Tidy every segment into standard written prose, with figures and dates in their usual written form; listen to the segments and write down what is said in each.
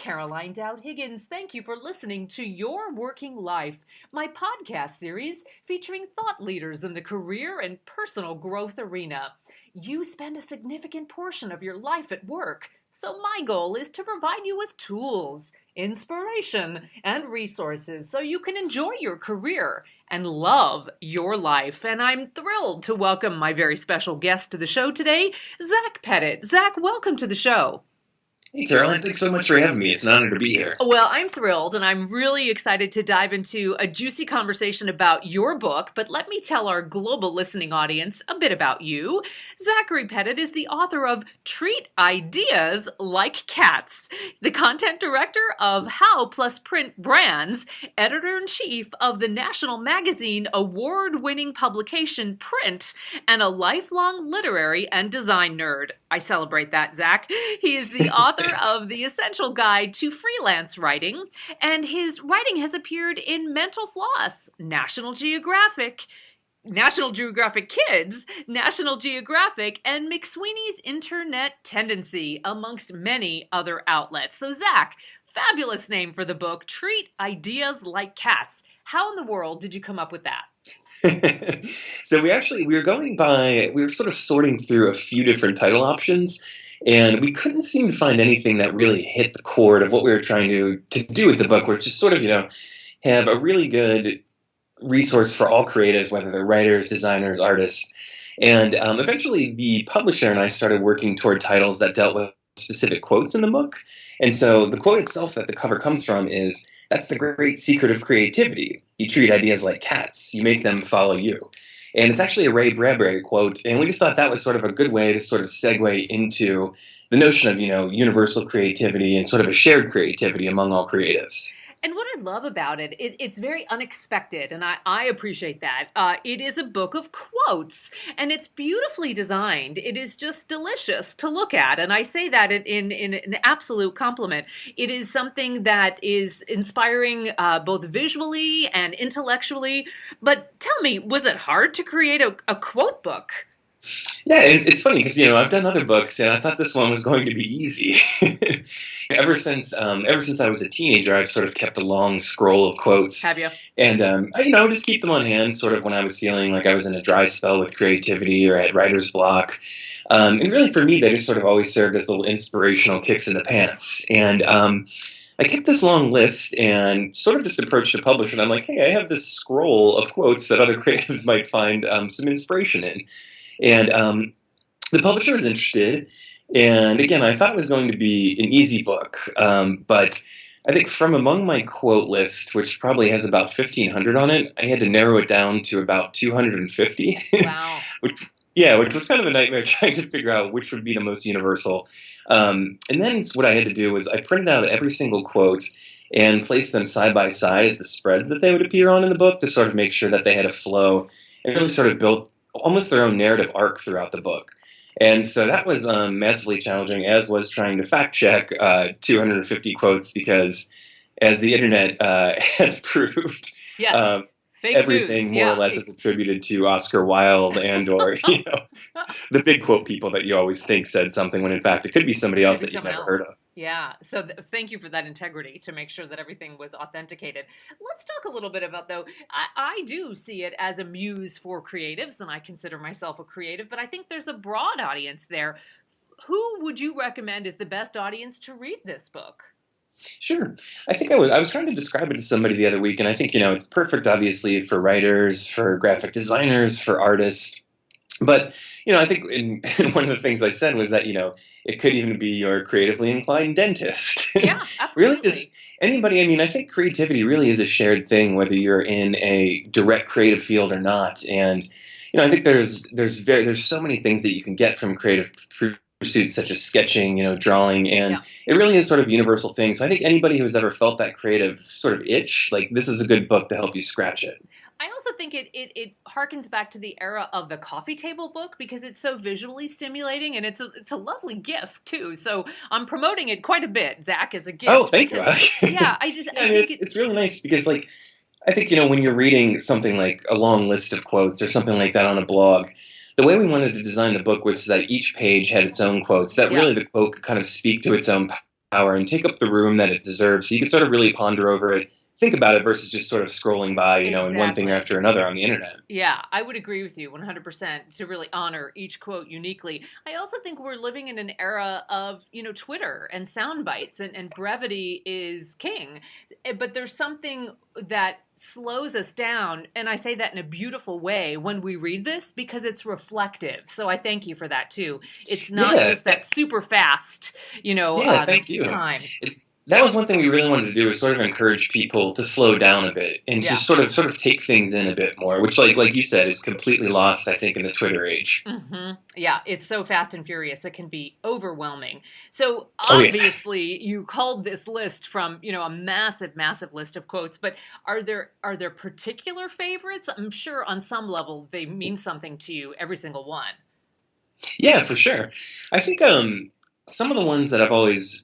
Caroline Dowd-Higgins. Thank you for listening to Your Working Life, my podcast series featuring thought leaders in the career and personal growth arena. You spend a significant portion of your life at work, so my goal is to provide you with tools, inspiration, and resources so you can enjoy your career and love your life. And I'm thrilled to welcome my very special guest to the show today, Zach Petit. Zach, welcome to the show. Hey, Caroline, thanks so much for having me. It's an honor to be here. Well, I'm thrilled, and I'm really excited to dive into a juicy conversation about your book, but let me tell our global listening audience a bit about you. Zachary Petit is the author of Treat Ideas Like Cats, the content director of How Plus Print Brands, editor-in-chief of the national magazine award-winning publication Print, and a lifelong literary and design nerd. I celebrate that, Zach. He is the author of The Essential Guide to Freelance Writing, and his writing has appeared in Mental Floss, National Geographic Kids, National Geographic, and McSweeney's Internet Tendency, amongst many other outlets. So, Zach, fabulous name for the book, Treat Ideas Like Cats. How in the world did you come up with that? So we were sort of sorting through a few different title options, and we couldn't seem to find anything that really hit the chord of what we were trying to do with the book, which is sort of, have a really good resource for all creatives, whether they're writers, designers, artists. And eventually the publisher and I started working toward titles that dealt with specific quotes in the book. And so the quote itself that the cover comes from is, "That's the great secret of creativity. You treat ideas like cats. You make them follow you." And it's actually a Ray Bradbury quote, and we just thought that was sort of a good way to sort of segue into the notion of, universal creativity and sort of a shared creativity among all creatives. And what I love about it, it's very unexpected, and I appreciate that. It is a book of quotes, and it's beautifully designed. It is just delicious to look at, and I say that in an absolute compliment. It is something that is inspiring both visually and intellectually. But tell me, was it hard to create a quote book? Yeah, it's funny because, I've done other books and I thought this one was going to be easy. Ever since I was a teenager, I've sort of kept a long scroll of quotes. Have you? And, I would just keep them on hand sort of when I was feeling like I was in a dry spell with creativity or at writer's block. And really for me, they just sort of always served as little inspirational kicks in the pants. And I kept this long list and sort of just approached a publisher and I'm like, hey, I have this scroll of quotes that other creatives might find some inspiration in. And the publisher was interested, and again, I thought it was going to be an easy book, but I think from among my quote list, which probably has about 1,500 on it, I had to narrow it down to about 250. Wow. which was kind of a nightmare trying to figure out which would be the most universal. And then what I had to do was I printed out every single quote and placed them side by side as the spreads that they would appear on in the book to sort of make sure that they had a flow and really sort of built almost their own narrative arc throughout the book. And so that was massively challenging, as was trying to fact check 250 quotes, because as the internet has proved, yes. Everything news. more or less is attributed to Oscar Wilde and or the big quote people that you always think said something when in fact it could be somebody else that you've never heard of. Yeah. So thank you for that integrity to make sure that everything was authenticated. Let's talk a little bit about, though, I do see it as a muse for creatives, and I consider myself a creative, but I think there's a broad audience there. Who would you recommend is the best audience to read this book? Sure. I think I was trying to describe it to somebody the other week, and I think, it's perfect, obviously, for writers, for graphic designers, for artists. But, I think in one of the things I said was that, it could even be your creatively inclined dentist. Yeah, absolutely. Really just anybody. I mean, I think creativity really is a shared thing, whether you're in a direct creative field or not. And, I think there's so many things that you can get from creative pursuits such as sketching, drawing, and it really is sort of a universal thing. So I think anybody who's ever felt that creative sort of itch, like this is a good book to help you scratch it. I also think it harkens back to the era of the coffee table book because it's so visually stimulating and it's a lovely gift too. So I'm promoting it quite a bit, Zach, as a gift. Oh, thank you. Yeah, I think it's really nice because I think when you're reading something like a long list of quotes or something like that on a blog, the way we wanted to design the book was so that each page had its own quotes, that really the quote could kind of speak to its own and take up the room that it deserves. So you can sort of really ponder over it, think about it versus just sort of scrolling by, in one thing Exactly. after another on the internet. Yeah, I would agree with you 100% to really honor each quote uniquely. I also think we're living in an era of, Twitter and sound bites, and brevity is king. But there's something that slows us down, and I say that in a beautiful way when we read this because it's reflective. So I thank you for that too. It's not Yeah, just that super fast, yeah, thank you. time. That was one thing we really wanted to do, is sort of encourage people to slow down a bit and Yeah. just sort of take things in a bit more, which like you said is completely lost, I think, in the Twitter age. Yeah, it's so fast and furious. It can be overwhelming. So Oh yeah. obviously, you culled this list from a massive, massive list of quotes. But are there particular favorites? I'm sure on some level they mean something to you, every single one. Yeah, for sure. I think some of the ones that have always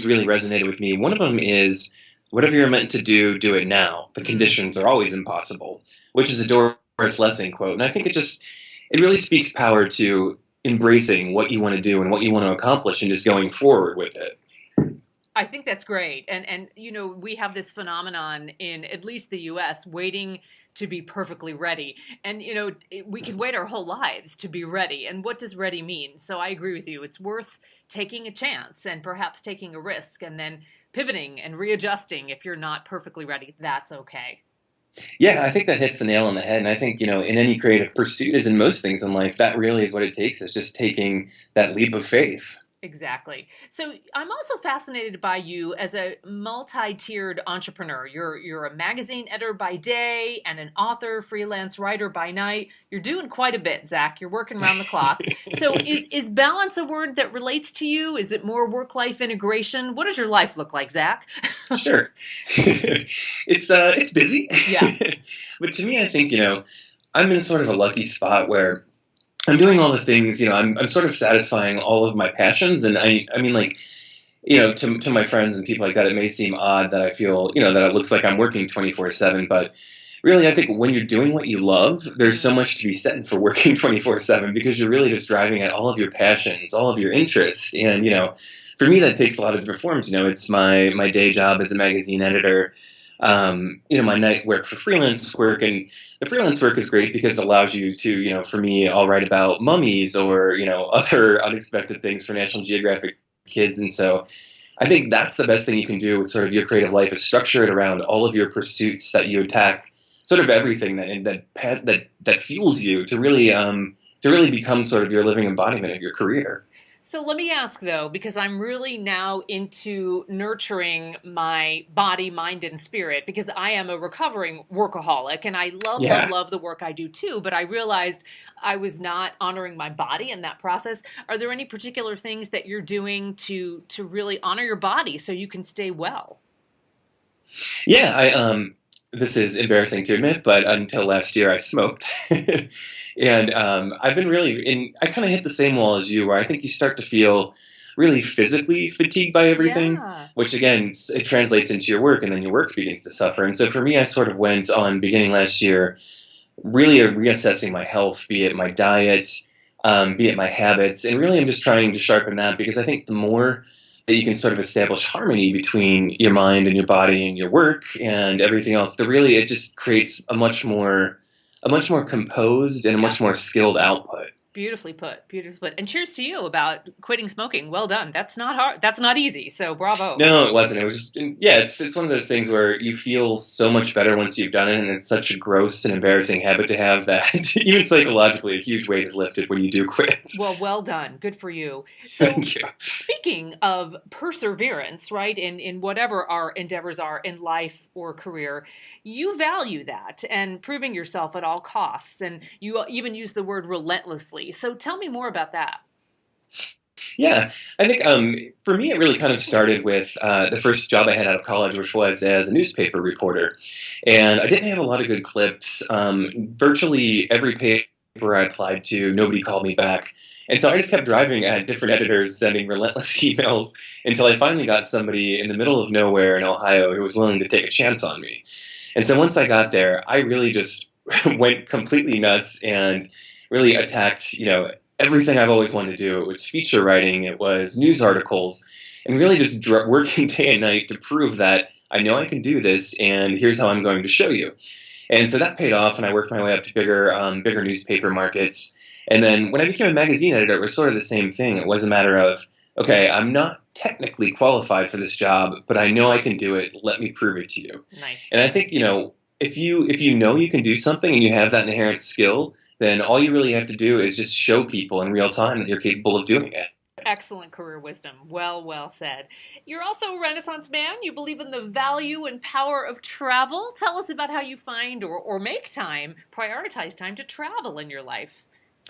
really resonated with me. One of them is, "Whatever you're meant to do, do it now. The Mm. conditions are always impossible," which is a Doris Lessing quote, and I think it really speaks power to embracing what you want to do and what you want to accomplish and just going forward with it. I think that's great. And we have this phenomenon in at least the US waiting to be perfectly ready. And we could wait our whole lives to be ready. And what does ready mean? So I agree with you. It's worth taking a chance and perhaps taking a risk and then pivoting and readjusting if you're not perfectly ready. That's okay. Yeah, I think that hits the nail on the head. And I think, in any creative pursuit, as in most things in life, that really is what it takes, is just taking that leap of faith. Exactly. So I'm also fascinated by you as a multi-tiered entrepreneur. You're a magazine editor by day and an author, freelance writer by night. You're doing quite a bit, Zach. You're working around the clock. So is balance a word that relates to you? Is it more work-life integration? What does your life look like, Zach? Sure. It's busy. Yeah. But to me, I think, I'm in sort of a lucky spot where I'm doing all the things, I'm sort of satisfying all of my passions. And I mean, like, to my friends and people like that, it may seem odd that I feel, that it looks like I'm working 24/7. But really, I think when you're doing what you love, there's so much to be said for working 24/7, because you're really just driving at all of your passions, all of your interests. And, for me, that takes a lot of different forms. It's my day job as a magazine editor. My night work for freelance work, and the freelance work is great because it allows you to, for me, I'll write about mummies or, other unexpected things for National Geographic Kids. And so I think that's the best thing you can do with sort of your creative life, is structure it around all of your pursuits that you attack, sort of everything that fuels you to really become sort of your living embodiment of your career. So let me ask though, because I'm really now into nurturing my body, mind, and spirit, because I am a recovering workaholic and I love, love, Yeah. love the work I do too. But I realized I was not honoring my body in that process. Are there any particular things that you're doing to really honor your body so you can stay well? Yeah, this is embarrassing to admit, but until last year I smoked. And I've been really in I kind of hit the same wall as you, where I think you start to feel really physically fatigued by everything, Yeah. which again, it translates into your work, and then your work begins to suffer. And so for me, I sort of went on, beginning last year, really reassessing my health, be it my diet, be it my habits, and really I'm just trying to sharpen that, because I think the more that you can sort of establish harmony between your mind and your body and your work and everything else, the really it just creates a much more composed and a Yeah. much more skilled output. Beautifully put. Beautifully put. And cheers to you about quitting smoking. Well done. That's not hard. That's not easy. So bravo. No, it wasn't. It was just, yeah, it's one of those things where you feel so much better once you've done it, and it's such a gross and embarrassing habit to have that even psychologically a huge weight is lifted when you do quit. Well done. Good for you. So, Thank you. speaking of perseverance, right, in whatever our endeavors are in life or career, you value that and proving yourself at all costs. And you even use the word relentlessly. So, tell me more about that. Yeah, I think for me it really kind of started with the first job I had out of college, which was as a newspaper reporter, and I didn't have a lot of good clips. Virtually every paper I applied to, nobody called me back, and so I just kept driving at different editors, sending relentless emails until I finally got somebody in the middle of nowhere in Ohio who was willing to take a chance on me. And so once I got there, I really just went completely nuts and really attacked, everything I've always wanted to do. It was feature writing, it was news articles, and really just working day and night to prove that I know I can do this, and here's how I'm going to show you. And so that paid off, and I worked my way up to bigger newspaper markets. And then when I became a magazine editor, it was sort of the same thing. It was a matter of, okay, I'm not technically qualified for this job, but I know I can do it. Let me prove it to you. Nice. And I think, if you know you can do something and you have that inherent skill, then all you really have to do is just show people in real time that you're capable of doing it. Excellent career wisdom. Well said. You're also a Renaissance man. You believe in the value and power of travel. Tell us about how you find or make time, prioritize time to travel in your life.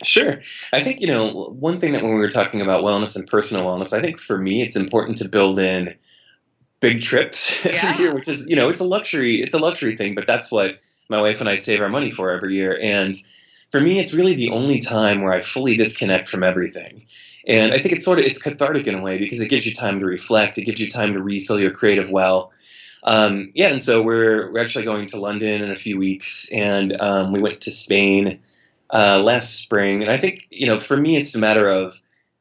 Sure. I think, one thing that when we were talking about wellness and personal wellness, I think for me, it's important to build in big trips every year, which is, it's a luxury thing, but that's what my wife and I save our money for every year. And for me, it's really the only time where I fully disconnect from everything. And I think it's cathartic in a way because it gives you time to reflect. It gives you time to refill your creative well. And so we're actually going to London in a few weeks, and we went to Spain last spring. And I think, for me, it's a matter of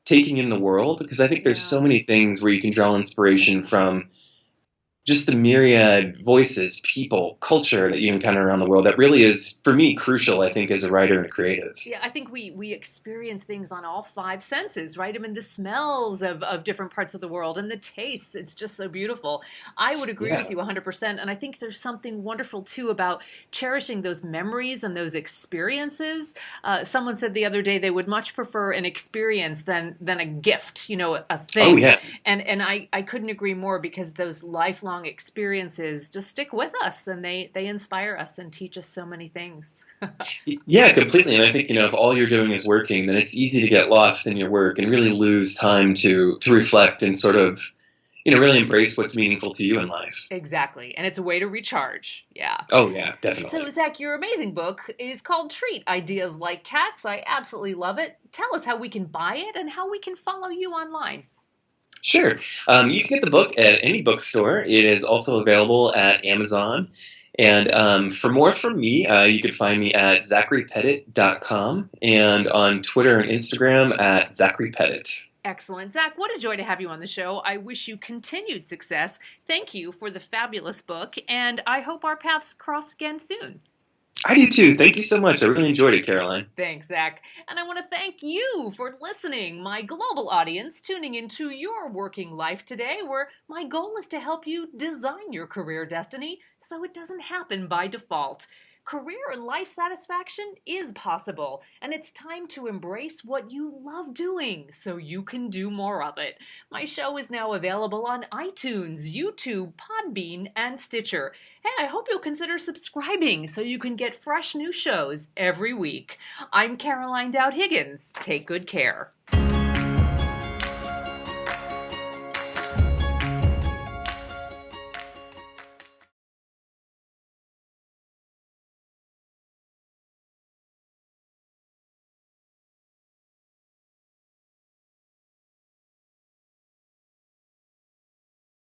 taking in the world, because I think there's so many things where you can draw inspiration from just the myriad voices, people, culture that you encounter around the world that really is, for me, crucial, I think, as a writer and a creative. Yeah, I think we experience things on all five senses, right? I mean, the smells of different parts of the world and the tastes, it's just so beautiful. I would agree with you 100%. And I think there's something wonderful, too, about cherishing those memories and those experiences. Someone said the other day they would much prefer an experience than a gift, a thing. Oh, yeah. And I couldn't agree more, because those lifelong experiences just stick with us, and they inspire us and teach us so many things. Yeah, completely. And I think, if all you're doing is working, then it's easy to get lost in your work and really lose time to reflect and sort of, really embrace what's meaningful to you in life. Exactly. And it's a way to recharge. Yeah. Oh, yeah, definitely. So, Zach, your amazing book is called Treat: Ideas Like Cats. I absolutely love it. Tell us how we can buy it and how we can follow you online. Sure. You can get the book at any bookstore. It is also available at Amazon. And for more from me, you can find me at zacharypettit.com and on Twitter and Instagram at zacharypettit. Excellent. Zach, what a joy to have you on the show. I wish you continued success. Thank you for the fabulous book, and I hope our paths cross again soon. I do too. Thank you so much. I really enjoyed it, Caroline. Thanks, Zach. And I want to thank you for listening, my global audience, tuning into your working life today, where my goal is to help you design your career destiny so it doesn't happen by default. Career and life satisfaction is possible, and it's time to embrace what you love doing so you can do more of it. My show is now available on iTunes, YouTube, Podbean, and Stitcher. Hey, I hope you'll consider subscribing so you can get fresh new shows every week. I'm Caroline Dowd-Higgins. Take good care.